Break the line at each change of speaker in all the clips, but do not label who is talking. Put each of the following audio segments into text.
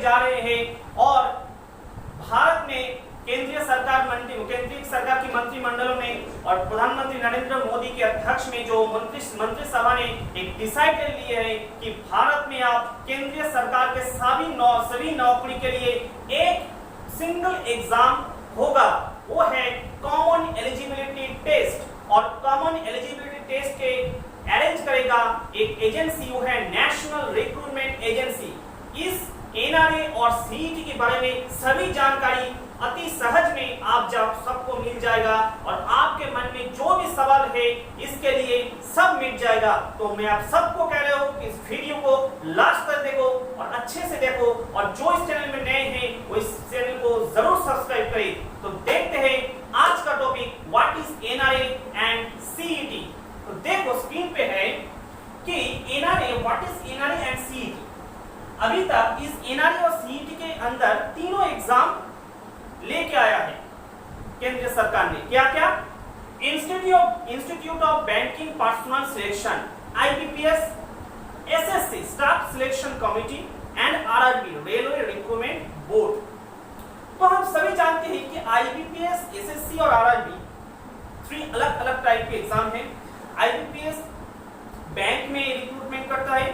जा रहे हैं और भारत में केंद्रीय सरकार की मंत्रिमंडलों में और प्रधानमंत्री नरेंद्र मोदी के अध्यक्ष में जो मंत्रिसभा ने एक डिसाइड कर लिया है कि भारत में आप केंद्रीय सरकार के सभी नौकरी के लिए एक सिंगल एग्जाम होगा, वो है कॉमन एलिजिबिलिटी टेस्ट। और कॉमन एलिजिबिलिटी टेस्ट के अरेंज करेगा एक एजेंसी, वो है नेशनल रिक्रूटमेंट एजेंसी। इस एनआरए और सीईटी के बारे में सभी जानकारी अति सहज में आप जब सबको मिल जाएगा और आपके मन में जो भी सवाल है इसके लिए सब मिट जाएगा। तो मैं आप सबको कह रहा हूँ कि इस वीडियो को लास्ट तक देखो और अच्छे से देखो, और जो इस चैनल में नए हैं वो इस चैनल को जरूर सब्सक्राइब करें। तो देखते हैं आज का topic, what is NRA and CET. तो देखो स्क्रीन पे है कि NRA, what is NRA and CET. अभी तक इस एनआरए और सीईटी के अंदर तीनों एग्जाम लेके आया है केंद्र सरकार ने। क्या क्या? Institute of banking personal selection, IBPS, SSC staff selection committee and RRB railway recruitment board. तो हम सभी जानते हैं कि आईबीपीएस, एसएससी और आरआरबी 3 अलग अलग टाइप के एग्जाम हैं। आईबीपीएस बैंक में रिक्रूटमेंट करता है,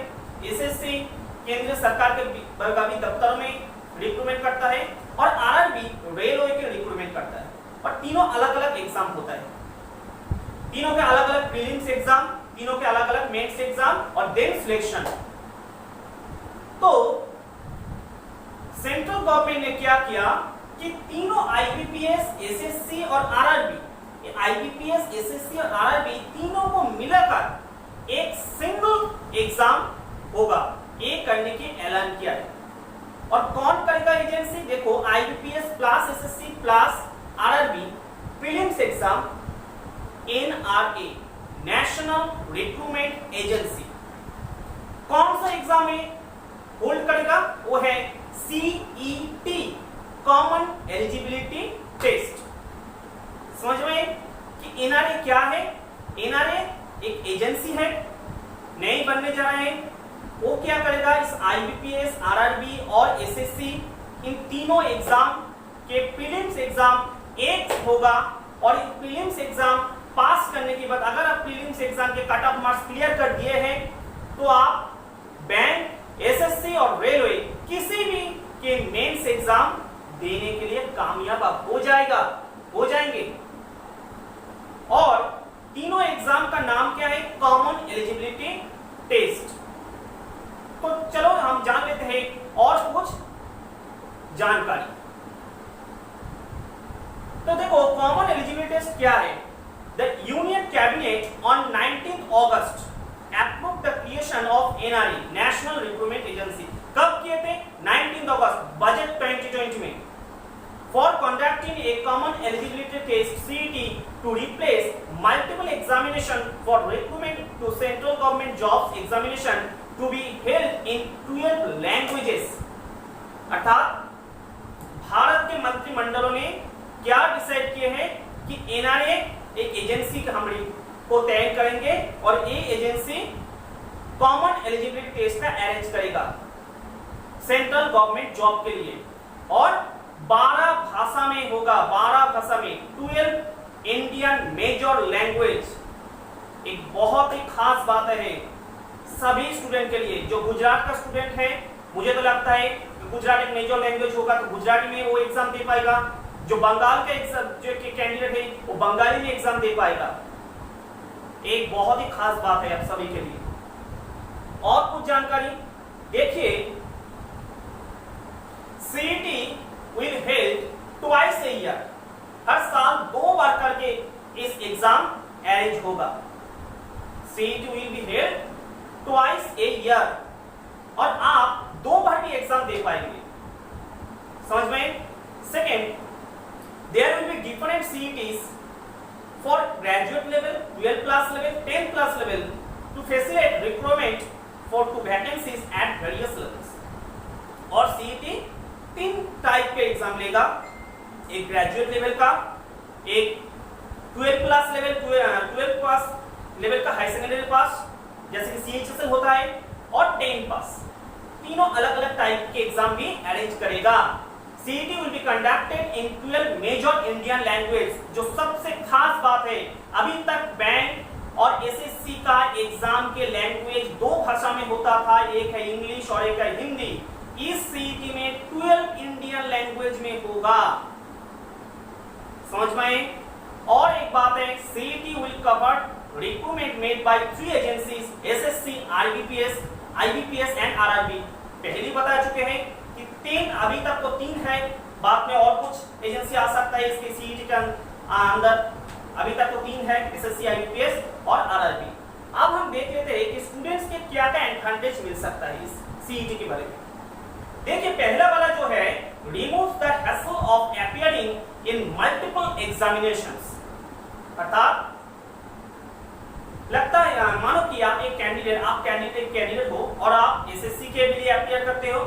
एसएससी केंद्र सरकार के सरकारी दफ्तरों में रिक्रूटमेंट करता है और आरआरबी रेलवे के रिक्रूटमेंट करता है। और तीनों अलग अलग एग्जाम होता है, तीनों के अलग अलग प्रीलिम्स एग्जाम, तीनों के अलग अलग मेंस एग्जाम और देन सिलेक्शन। तो सेंट्रल गवर्नमेंट ने क्या किया कि तीनों आईबीपीएस, एसएससी और आरआरबी, आईबीपीएस, एसएससी और आरआरबी तीनों को मिलाकर एक सिंगल एग्जाम होगा, ये करने की ऐलान किया है। और कौन करेगा एजेंसी? देखो, IBPS plus SSC plus RRB prelims exam NRA, national Recruitment agency. कौन सा एग्जाम है होल्ड करेगा? वो है सीईटी, कॉमन एलिजिबिलिटी टेस्ट। समझ में कि एनआरए क्या है? एनआरए एक एजेंसी है, नई बनने जा रहे हैं। वो क्या करेगा? इस आईबीपीएस, आरआरबी और एसएससी इन तीनों एग्जाम के प्रीलिम्स एग्जाम एक होगा। और इस प्रीलिम्स एग्जाम पास करने के बाद, अगर आप प्रीलिम्स एग्जाम के कट ऑफ मार्क्स क्लियर कर दिए हैं तो आप बैंक, एसएससी और रेलवे किसी भी के मेंस एग्जाम देने के लिए कामयाब आप हो जाएंगे। और तीनों एग्जाम का नाम क्या है? Common eligibility test. तो चलो हम जान लेते हैं और कुछ जानकारी। तो देखो, कॉमन एलिजिबिलिटी टेस्ट क्या है? The Union Cabinet on 19 August approved the creation of NRE, National Recruitment Agency. कब किए थे? 19 अगस्त, बजट 2020 में। For conducting a common eligibility test CET to replace multiple examination for recruitment to central government jobs examination to be held in 12 languages. अर्थात भारत के मंत्रिमंडलों ने क्या डिसाइड किए हैं कि एनआरए एक एजेंसी को तय करेंगे और ये एजेंसी कॉमन एलिजिबिलिटी टेस्ट का अरेंज करेगा सेंट्रल गवर्नमेंट जॉब के लिए। और 12 भाषा में होगा, 12 भाषा में, 12 इंडियन मेजर लैंग्वेज। एक बहुत ही खास बात है सभी स्टूडेंट के लिए। जो गुजरात का स्टूडेंट है, मुझे तो लगता है कि गुजरात एक मेजर लैंग्वेज होगा तो गुजराती में वो एग्जाम दे पाएगा। जो बंगाल के एग्जाम जो कैंडिडेट है वो बंगाली में एग्जाम दे पाएगा। एक बहुत ही खास बात है आप सभी के लिए। और कुछ जानकारी देखिए, CET will held twice a year, हर साल 2 बार करके इस एग्जाम अरेंज होगा। CET will be held twice a year और आप 2 बार भी एग्जाम दे पाएंगे। समझ में? Second, there will be different CETs for graduate level, 12 plus level, 10 plus level to facilitate recruitment for 2 vacancies at various levels। और CET 3 type के exam लेगा, एक ग्रेजुएट लेवल का, एक 12 प्लस लेवल, 12 पास लेवल का हाई सेकेंडरी पास जैसे कि CHSL होता है, और 10 पास। तीनों अलग अलग टाइप के एग्जाम भी अरेंज करेगा। CET will be conducted in 12 major Indian language। जो सबसे खास बात है, अभी तक बैंक और SSC का एग्जाम के लैंग्वेज दो भाषा में होता था, एक है इंग्लिश और एक है हिंदी। इस CET में 12 इंडियन लैंग्वेज में होगा, समझ में? और एक बात है, CET will cover recruitment made by 3 agencies SSC, IBPS and RRB। पहले बता चुके हैं कि 3, अभी तक तो 3 है, बाद में और कुछ एजेंसी आ सकता है इसके CET के अंदर। अभी तक तो 3 है, SSC, IBPS और RRB। अब हम देख लेते हैं कि स्टूडेंट्स के क्या क्या एडवांटेज मिल सकता है इस CET के बारे में। देखिए पहला वाला जो है, remove the hassle of appearing in multiple examinations. अर्थात लगता है, मानो कि आप एक कैंडिडेट हो और आप SSC के लिए अपीयर करते हो,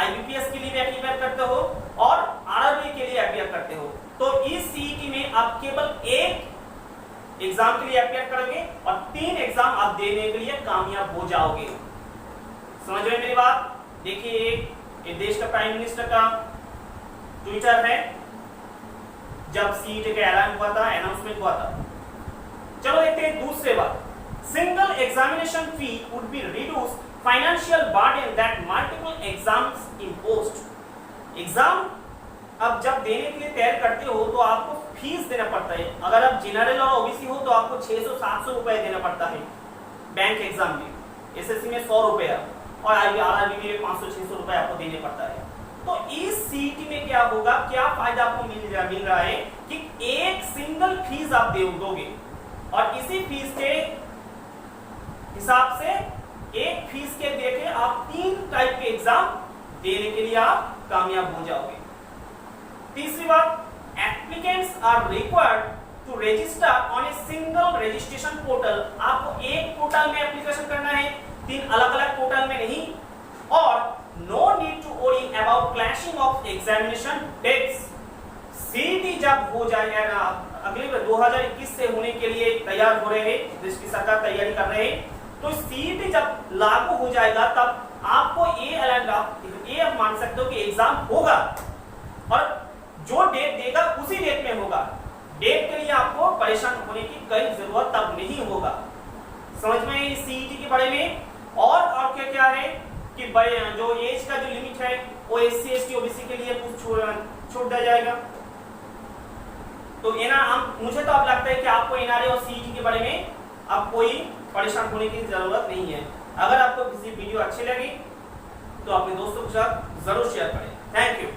IBPS के लिए भी अपीयर करते हो और RRB के लिए अपीयर करते हो, तो इस CET में आप केवल एक एग्जाम के लिए अपीयर करोगे और 3 एग्जाम आप देने के लिए कामयाब हो जाओगे। समझ रहे मेरी बात? देखिए एक देश का प्राइम मिनिस्टर का ट्विटर है, जब CET का ऐलान हुआ था, अनाउंसमेंट हुआ था। चलो देखते हैं दूसरे बात, single examination fee would be reduce financial burden that multiple exams imposed. Exam अब जब देने के लिए तैयार करते हो तो आपको फीस देना पड़ता है। अगर आप जनरल और ओबीसी हो तो आपको 600-700 रुपए देना पड़ता है बैंक एग्जाम में, SSC में 100 रुपया और RRB में 500-600 रुपए आपको देने पड़ता है। तो इस CET में क्या होगा, क्या फायदा आपको मिल रहा है कि एक सिंगल फीस आप दोगे और इसी फीस के हिसाब से, एक फीस के देके आप 3 टाइप के एग्जाम देने के लिए आप कामयाब हो जाओगे। तीसरी बात, applicants are required to register on a single registration portal. आपको एक पोर्टल में एप्लीकेशन करना है, 3 अलग अलग पोर्टल में नहीं। और no need to worry about clashing of examination dates. CET जब हो जाएगा, अगले 2021 से होने के लिए तैयार हो रहे हैं, देश की सरकार तैयारी कर रहे हैं, तो CET जब लागू हो जाएगा तब आपको ये मान सकते हो कि एग्जाम होगा और जो डेट देगा उसी डेट में होगा। डेट के लिए आपको परेशान होने की कोई जरूरत तब नहीं होगा। समझ में इस CET के बारे में? और क्या क्या है कि जो एज का जो लिमिट है वो SC, ST, OBC के लिए कुछ छूट दिया जाएगा। तो मुझे तो अब लगता है कि आपको NRA और CET के बारे में अब कोई परेशान होने की जरूरत नहीं है। अगर आपको किसी वीडियो अच्छी लगी तो अपने दोस्तों के साथ जरूर शेयर करें। Thank you.